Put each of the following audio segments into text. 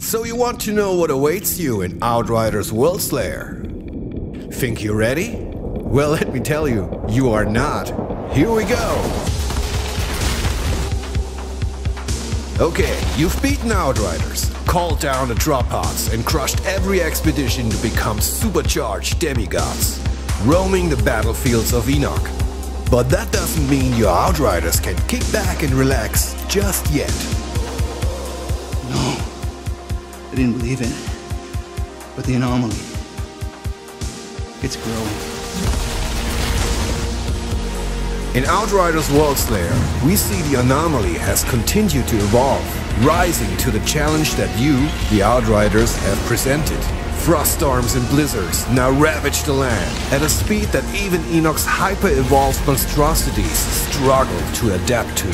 So you want to know what awaits you in Outriders Worldslayer? Think you're ready? Well, let me tell you, you are not. Here we go! Okay, you've beaten Outriders, called down the drop pods and crushed every expedition to become supercharged demigods, roaming the battlefields of Enoch. But that doesn't mean your Outriders can kick back and relax just yet. No, I didn't believe it. But the anomaly, it's growing. In Outriders Worldslayer, we see the anomaly has continued to evolve, rising to the challenge that you, the Outriders, have presented. Frost storms and blizzards now ravage the land at a speed that even Enoch's hyper-evolved monstrosities struggle to adapt to.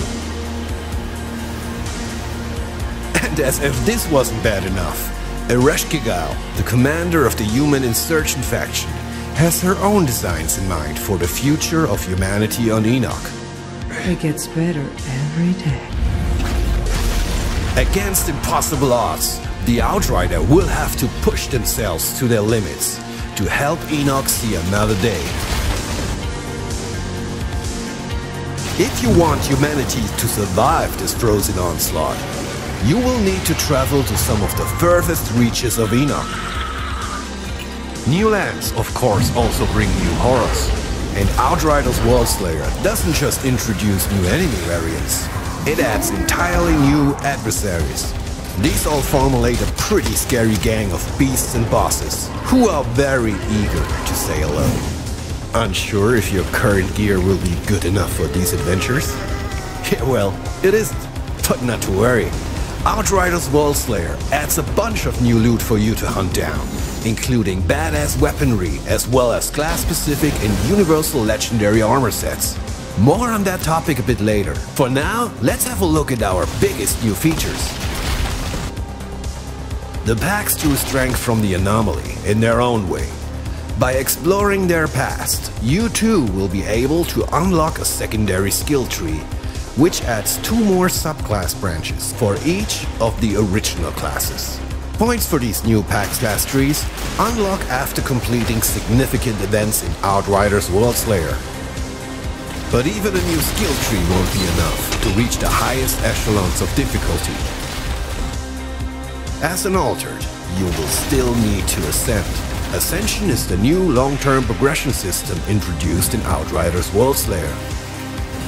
And as if this wasn't bad enough, Ereshkigal, the commander of the human insurgent faction, has her own designs in mind for the future of humanity on Enoch. It gets better every day. Against impossible odds, the Outrider will have to push themselves to their limits to help Enoch see another day. If you want humanity to survive this frozen onslaught, you will need to travel to some of the furthest reaches of Enoch. New lands, of course, also bring new horrors. And Outriders Worldslayer doesn't just introduce new enemy variants, it adds entirely new adversaries. These all formulate a pretty scary gang of beasts and bosses, who are very eager to say hello. Unsure if your current gear will be good enough for these adventures? Yeah, well, it isn't, but not to worry. Outriders Worldslayer adds a bunch of new loot for you to hunt down, including badass weaponry as well as class-specific and universal legendary armor sets. More on that topic a bit later. For now, let's have a look at our biggest new features. The packs drew strength from the anomaly in their own way. By exploring their past, you too will be able to unlock a secondary skill tree, which adds 2 more subclass branches for each of the original classes. Points for these new pack/class trees unlock after completing significant events in Outriders Worldslayer. But even a new skill tree won't be enough to reach the highest echelons of difficulty. As an altered, you will still need to ascend. Ascension is the new long-term progression system introduced in Outriders Worldslayer.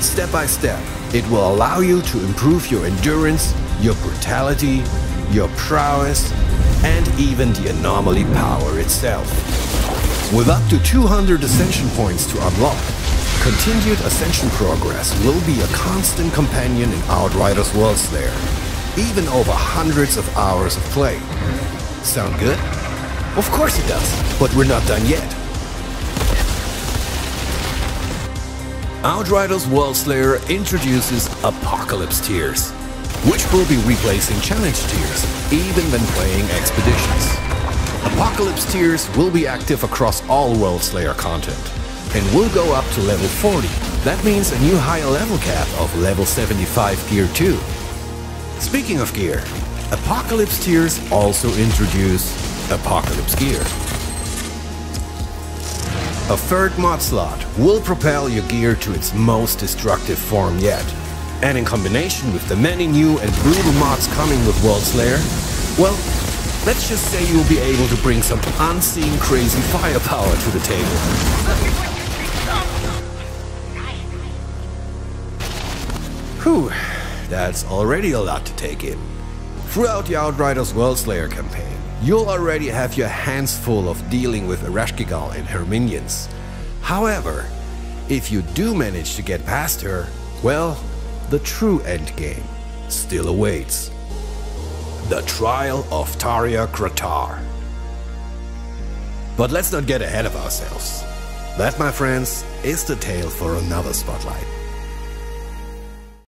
Step by step, it will allow you to improve your endurance, your brutality, your prowess, and even the anomaly power itself. With up to 200 ascension points to unlock, continued ascension progress will be a constant companion in Outriders Worldslayer, even over hundreds of hours of play. Sound good? Of course it does, but we're not done yet. Outriders Worldslayer introduces Apocalypse tiers, which will be replacing challenge tiers, even when playing expeditions. Apocalypse tiers will be active across all Worldslayer content, and will go up to level 40. That means a new higher level cap of level 75 gear too. Speaking of gear, Apocalypse tiers also introduce Apocalypse gear. A third mod slot will propel your gear to its most destructive form yet. And in combination with the many new and brutal mods coming with Worldslayer, well, let's just say you'll be able to bring some unseen crazy firepower to the table. Whew, that's already a lot to take in. Throughout the Outriders Worldslayer campaign, you'll already have your hands full of dealing with Ereshkigal and her minions. However, if you do manage to get past her, well, the true endgame still awaits. The Trial of Taria Kratar. But let's not get ahead of ourselves. That, my friends, is the tale for another spotlight.